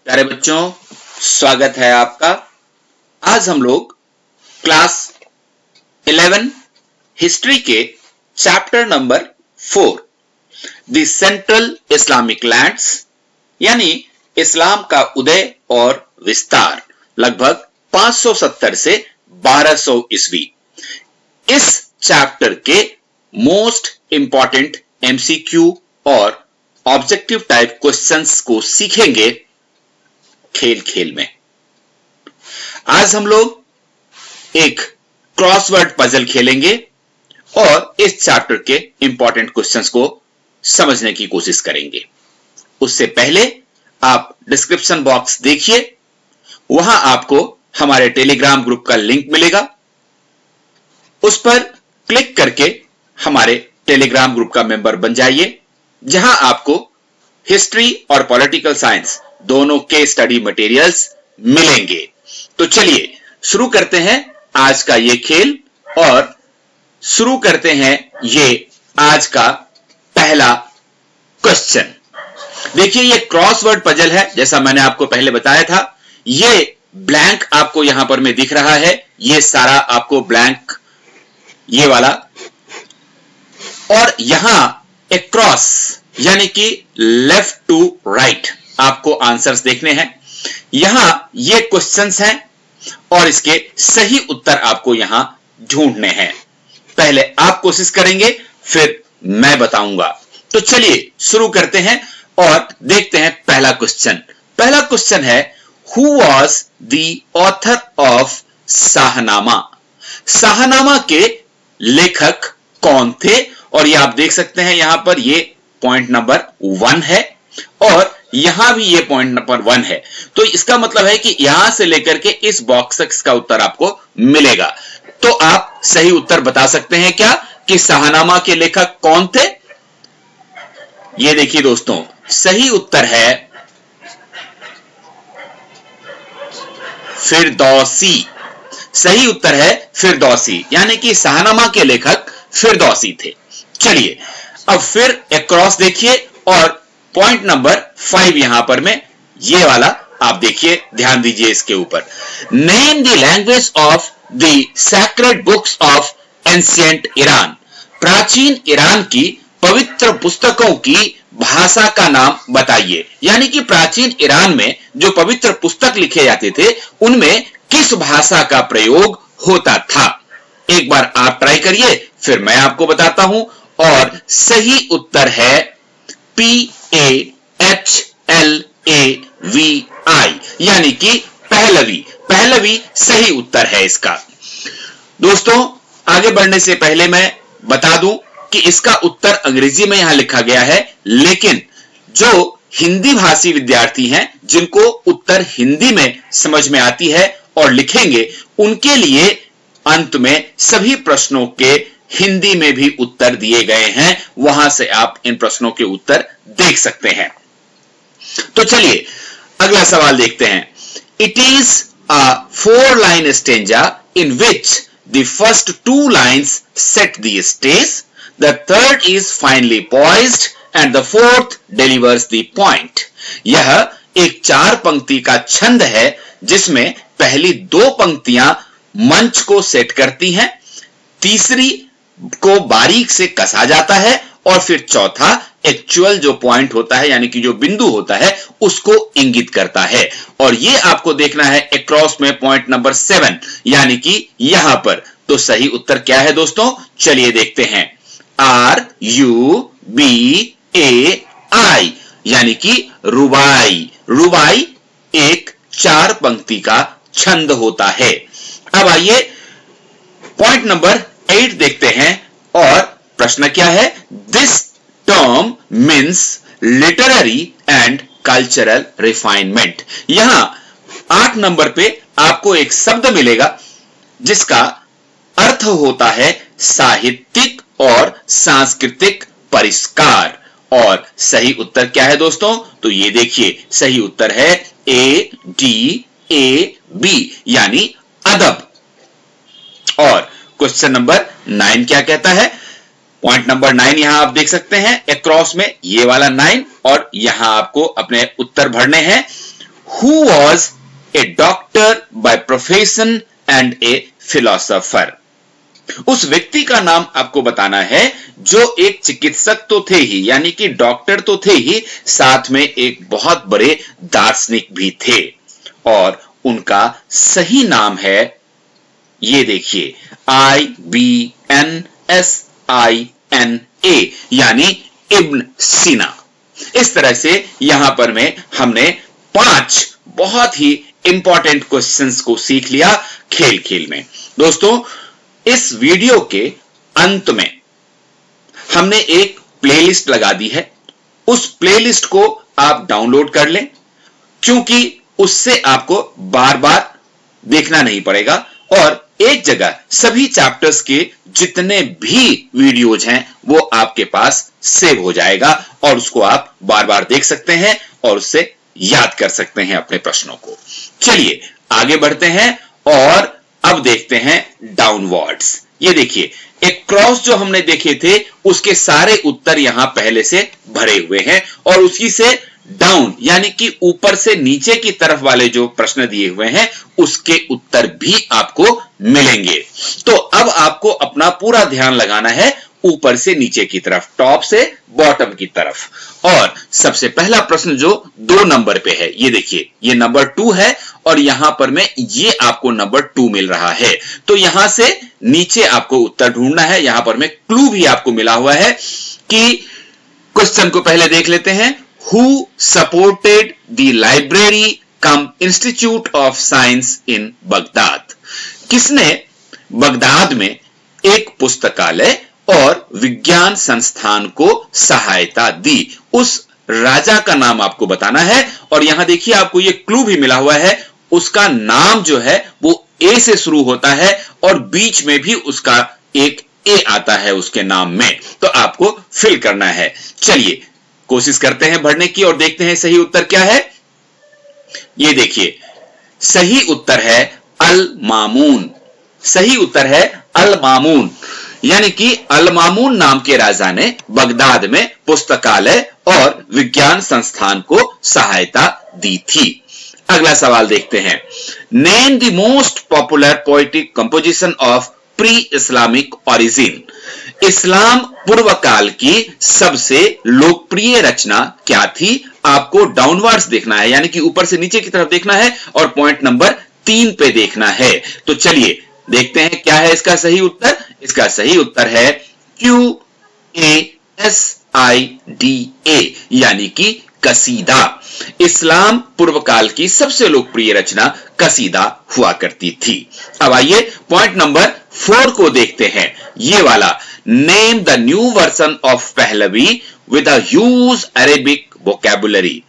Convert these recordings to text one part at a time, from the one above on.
प्यारे बच्चों, स्वागत है आपका। आज हम लोग क्लास 11 हिस्ट्री के chapter number 4 the central Islamic lands यानी इस्लाम का उदय और विस्तार लगभग 570 से 1200 ईस्वी, इस चैप्टर के मोस्ट इंपॉर्टेंट एमसीक्यू और ऑब्जेक्टिव टाइप क्वेश्चंस को सीखेंगे खेल खेल में। आज हम लोग एक क्रॉसवर्ड पजल खेलेंगे और इस चैप्टर के इंपॉर्टेंट क्वेश्चंस को समझने की कोशिश करेंगे। उससे पहले आप डिस्क्रिप्शन बॉक्स देखिए, वहां आपको हमारे टेलीग्राम ग्रुप का लिंक मिलेगा। उस पर क्लिक करके हमारे टेलीग्राम ग्रुप का मेंबर बन जाइए, जहां आपको हिस्ट्री और पॉलिटिकल साइंस दोनों के स्टडी मटेरियल्स मिलेंगे। तो चलिए शुरू करते हैं आज का ये खेल और शुरू करते हैं ये आज का पहला क्वेश्चन। देखिए, ये क्रॉसवर्ड पजल है, जैसा मैंने आपको पहले बताया था। ये ब्लैंक आपको यहां पर में दिख रहा है, ये सारा आपको ब्लैंक ये वाला, और यहां एक क्रॉस यानी कि लेफ्ट टू राइट आपको आंसर्स देखने हैं। यहां ये क्वेश्चंस हैं और इसके सही उत्तर आपको यहां ढूंढने हैं। पहले आप कोशिश करेंगे, फिर मैं बताऊंगा। तो चलिए शुरू करते हैं और देखते हैं पहला क्वेश्चन। पहला क्वेश्चन है, who was the author of Shahnameh? Shahnameh के लेखक कौन थे? और ये आप देख सकते हैं, यहां पर ये पॉइंट नंबर 1 है और यहां भी ये पॉइंट नंबर 1 है। तो इसका मतलब है कि यहां से लेकर के इस बॉक्स तक इसका उत्तर आपको मिलेगा। तो आप सही उत्तर बता सकते हैं क्या कि शाहनामा के लेखक कौन थे? ये देखिए दोस्तों, सही उत्तर है फिरदौसी। सही उत्तर है फिरदौसी, यानी कि शाहनामा के लेखक फिरदौसी थे। चलिए अब फिर एक क्रॉस देखिए और पॉइंट नंबर 5 यहां पर में ये वाला आप देखिए, ध्यान दीजिए इसके ऊपर। Name the language of the sacred books of ancient Iran. प्राचीन ईरान की पवित्र पुस्तकों की भाषा का नाम बताइए। यानी कि प्राचीन ईरान में जो पवित्र पुस्तक लिखे जाते थे, उनमें किस भाषा का प्रयोग होता था? एक बार आप ट्राई करिए, फिर मैं आपको बताता हूं। और सही उत्तर है PAHLAVI, यानी कि पहलवी। पहलवी सही उत्तर है इसका। दोस्तों, आगे बढ़ने से पहले मैं बता दूं कि इसका उत्तर अंग्रेजी में यहां लिखा गया है, लेकिन जो हिंदी भाषी विद्यार्थी हैं, जिनको उत्तर हिंदी में समझ में आती है और लिखेंगे, उनके लिए अंत में सभी प्रश्नों के हिंदी में भी उत्तर दिए गए हैं। वहां से आप इन प्रश्नों के उत्तर देख सकते हैं। तो चलिए अगला सवाल देखते हैं। It is a 4-line stanza in which the first 2 lines set the stage, the third is finely poised and the fourth delivers the point. यह एक 4 पंक्ति का छंद है, जिसमें पहली 2 पंक्तियां मंच को सेट करती हैं, तीसरी को बारीक से कसा जाता है और फिर चौथा एक्चुअल जो पॉइंट होता है, यानी कि जो बिंदु होता है, उसको इंगित करता है। और ये आपको देखना है अक्रॉस में पॉइंट नंबर 7, यानी कि यहां पर। तो सही उत्तर क्या है दोस्तों? चलिए देखते हैं। RUBAI, यानी कि रुबाई। रुबाई एक 4 पंक्ति का छंद होता है। अब आइए पॉइंट नंबर 8 देखते हैं और प्रश्न क्या है? This term means literary and cultural refinement. यहां 8 नंबर पे आपको एक शब्द मिलेगा जिसका अर्थ होता है साहित्यिक और सांस्कृतिक परिष्कार। और सही उत्तर क्या है दोस्तों? तो ये देखिए, सही उत्तर है ADAB, यानी अदब। और क्वेश्चन नंबर 9 क्या कहता है? पॉइंट नंबर 9 यहां आप देख सकते हैं अक्रॉस में, ये वाला 9 और यहां आपको अपने उत्तर भरने हैं। Who was a doctor by profession and a philosopher? उस व्यक्ति का नाम आपको बताना है जो एक चिकित्सक तो थे ही, यानी कि डॉक्टर तो थे ही, साथ में एक बहुत बड़े दार्शनिक भी थे, और उनका सही नाम है, ये देखिए, IBNSINA, यानी इब्न सीना। इस तरह से यहां पर में हमने 5 बहुत ही इंपॉर्टेंट क्वेश्चंस को सीख लिया खेल खेल में। दोस्तों, इस वीडियो के अंत में हमने एक प्लेलिस्ट लगा दी है, उस प्लेलिस्ट को आप डाउनलोड कर लें, क्योंकि उससे आपको बार बार देखना नहीं पड़ेगा और एक जगह सभी चैप्टर्स के जितने भी वीडियोज हैं वो आपके पास सेव हो जाएगा और उसको आप बार बार देख सकते हैं और उससे याद कर सकते हैं अपने प्रश्नों को। चलिए आगे बढ़ते हैं और अब देखते हैं डाउनवर्ड्स। ये देखिए, एक क्रॉस जो हमने देखे थे उसके सारे उत्तर यहां पहले से भरे हुए हैं और उसी से डाउन यानी कि ऊपर से नीचे की तरफ वाले जो प्रश्न दिए हुए हैं उसके उत्तर भी आपको मिलेंगे। तो अब आपको अपना पूरा ध्यान लगाना है ऊपर से नीचे की तरफ, टॉप से बॉटम की तरफ। और सबसे पहला प्रश्न जो 2 नंबर पे है, ये देखिए, ये नंबर 2 है और यहां पर में ये आपको नंबर 2 मिल रहा है। तो यहां से नीचे आपको उत्तर ढूंढना है। यहां पर में क्लू भी आपको मिला हुआ है कि क्वेश्चन को पहले देख लेते हैं। Who supported the library cum Institute of Science in Baghdad? किसने बगदाद में एक पुस्तकालय और विज्ञान संस्थान को सहायता दी? उस राजा का नाम आपको बताना है और यहां देखिए आपको ये क्लू भी मिला हुआ है, उसका नाम जो है वो ए से शुरू होता है और बीच में भी उसका एक ए आता है उसके नाम में, तो आपको फिल करना है। चलिए कोशिश करते हैं भरने की और देखते हैं सही उत्तर क्या है। ये देखिए, सही उत्तर है अल मामून। सही उत्तर है अल मामून, यानी कि अल मामून नाम के राजा ने बगदाद में पुस्तकालय और विज्ञान संस्थान को सहायता दी थी। अगला सवाल देखते हैं। Name the most popular poetic composition of pre Islamic origin. इस्लाम पूर्व काल की सबसे लोकप्रिय रचना क्या थी? आपको डाउनवर्ड्स देखना है, यानी कि ऊपर से नीचे की तरफ देखना है और पॉइंट नंबर 3 पे देखना है। तो चलिए देखते हैं क्या है इसका सही उत्तर। इसका सही उत्तर है QASIDA, यानी कि कसीदा। इस्लाम पूर्व काल की सबसे लोकप्रिय रचना कसीदा हुआ करती थी। अब आइए पॉइंट नंबर 4 को देखते हैं, ये वाला। Name the new version of Pahlavi with a huge Arabic vocabulary.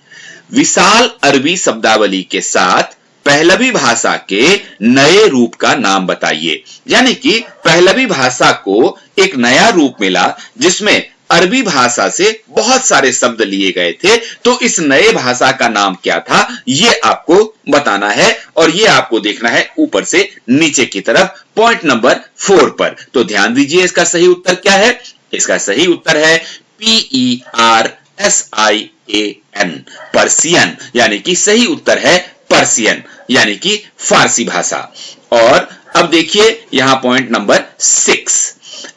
विशाल अरबी शब्दावली के साथ पहलवी भाषा के नए रूप का नाम बताइए। यानी कि पहलवी भाषा को एक नया रूप मिला जिसमें अरबी भाषा से बहुत सारे शब्द लिए गए थे, तो इस नए भाषा का नाम क्या था ये आपको बताना है और ये आपको देखना है ऊपर से नीचे की तरफ पॉइंट नंबर 4 पर। तो ध्यान दीजिए इसका सही उत्तर क्या है। इसका सही उत्तर है PERSIAN, पर्सियन, यानी कि सही उत्तर है पर्सियन, यानी कि फारसी भाषा। और अब देखिए यहां point number 6।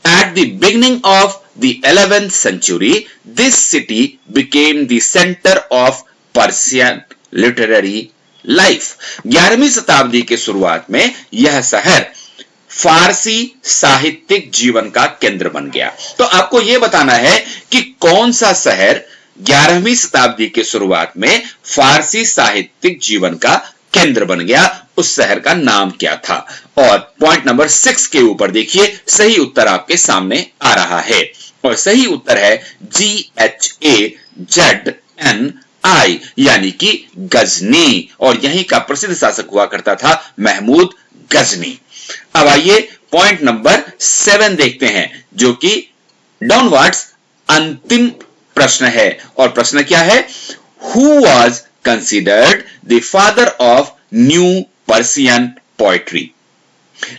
At the beginning of the 11th century, this city became the center of Persian literary life. 11वीं शताब्दी के शुरुआत में यह शहर फारसी साहित्यिक जीवन का केंद्र बन गया। तो आपको यह बताना है कि कौन सा शहर 11वीं शताब्दी के शुरुआत में फारसी साहित्यिक जीवन का केंद्र बन गया, उस शहर का नाम क्या था। और पॉइंट नंबर 6 के ऊपर देखिए सही उत्तर आपके सामने आ रहा है और सही उत्तर है GHAZNI, यानी कि गजनी, और यहीं का प्रसिद्ध शासक हुआ करता था महमूद गजनी। अब आइए पॉइंट नंबर 7 देखते हैं, जो कि डाउनवर्ड्स अंतिम प्रश्न है। और प्रश्न क्या है? Who was considered the father of new Persian poetry.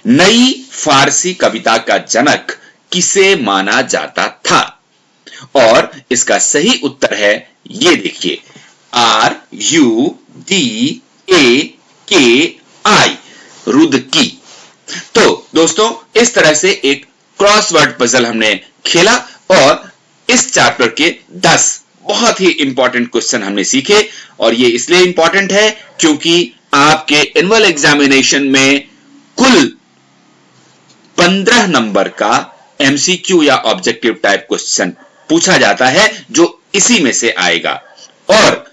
नई फारसी कविता का जनक किसे माना जाता था? और इसका सही उत्तर है, ये देखिए, RUDAKI, रुदकी। तो दोस्तों, इस तरह से एक क्रॉसवर्ड पजल हमने खेला और इस चैप्टर के 10 बहुत ही इंपॉर्टेंट क्वेश्चन हमने सीखे। और ये इसलिए इंपॉर्टेंट है क्योंकि आपके एनुअल एग्जामिनेशन में कुल 15 नंबर का एमसीक्यू या ऑब्जेक्टिव टाइप क्वेश्चन पूछा जाता है, जो इसी में से आएगा। और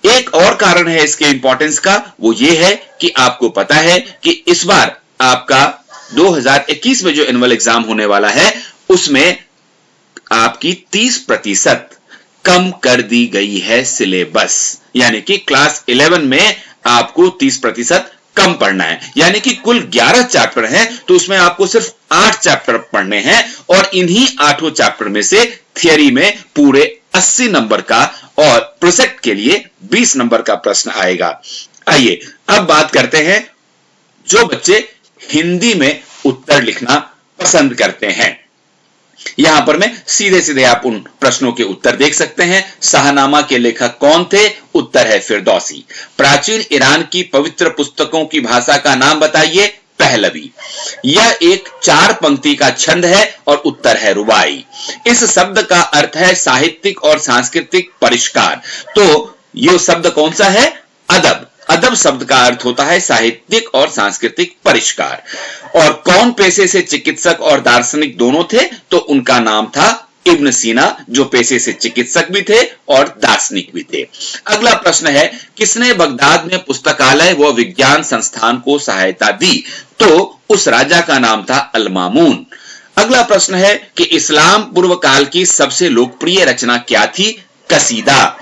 एक और कारण है इसके इंपॉर्टेंस का, वो ये है कि आपको पता है कि इस बार आपका 2021 में जो एनुअल एग्जाम होने वाला है, उसमें आपकी 30% कम कर दी गई है सिलेबस। यानी कि क्लास 11 में आपको 30% कम पढ़ना है। यानी कि कुल 11 चैप्टर हैं, तो उसमें आपको सिर्फ 8 चैप्टर पढ़ने हैं और इन्हीं 8 चैप्टर में से थियरी में पूरे 80 नंबर का और प्रोजेक्ट के लिए 20 नंबर का प्रश्न आएगा। आइए अब बात करते हैं जो बच्चे हिंदी में उत्तर लिखना पसंद करते हैं। यहां पर मैं सीधे सीधे आप उन प्रश्नों के उत्तर देख सकते हैं। शाहनामा के लेखक कौन थे? उत्तर है फिरदौसी। प्राचीन ईरान की पवित्र पुस्तकों की भाषा का नाम बताइए। पहलवी। यह एक 4 पंक्ति का छंद है और उत्तर है रुबाई। इस शब्द का अर्थ है साहित्यिक और सांस्कृतिक परिष्कार। तो यह शब्द कौन सा है? अदब। अदब शब्द का अर्थ होता है साहित्यिक और सांस्कृतिक परिष्कार। और कौन पेशे से चिकित्सक और दार्शनिक दोनों थे? तो उनका नाम था इब्न सीना, जो पेशे से चिकित्सक भी थे और दार्शनिक भी थे। अगला प्रश्न है, किसने बगदाद में पुस्तकालय व विज्ञान संस्थान को सहायता दी? तो उस राजा का नाम था अल मामून। अगला प्रश्न है कि इस्लाम पूर्व काल की सबसे लोकप्रिय रचना क्या थी? कसीदा।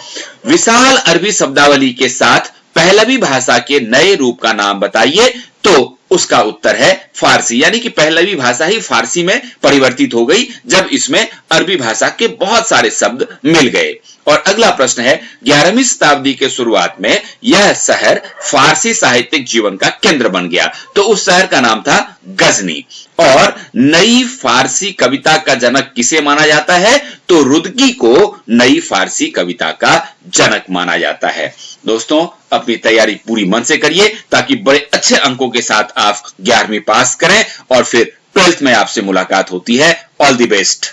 विशाल अरबी शब्दावली के साथ पहलवी भाषा के नए रूप का नाम बताइए। तो उसका उत्तर है फारसी। यानी कि पहलवी भाषा ही फारसी में परिवर्तित हो गई जब इसमें अरबी भाषा के बहुत सारे शब्द मिल गए। और अगला प्रश्न है, 11वीं शताब्दी के शुरुआत में यह शहर फारसी साहित्यिक जीवन का केंद्र बन गया। तो उस शहर का नाम था गजनी। और नई फारसी कविता का जनक किसे माना जाता है? तो रुदकी को नई फारसी कविता का जनक माना जाता है। दोस्तों, अपनी तैयारी पूरी मन से करिए ताकि बड़े अच्छे अंकों के साथ आप 11वीं पास करें और फिर 12th में आपसे मुलाकात होती है। All the best.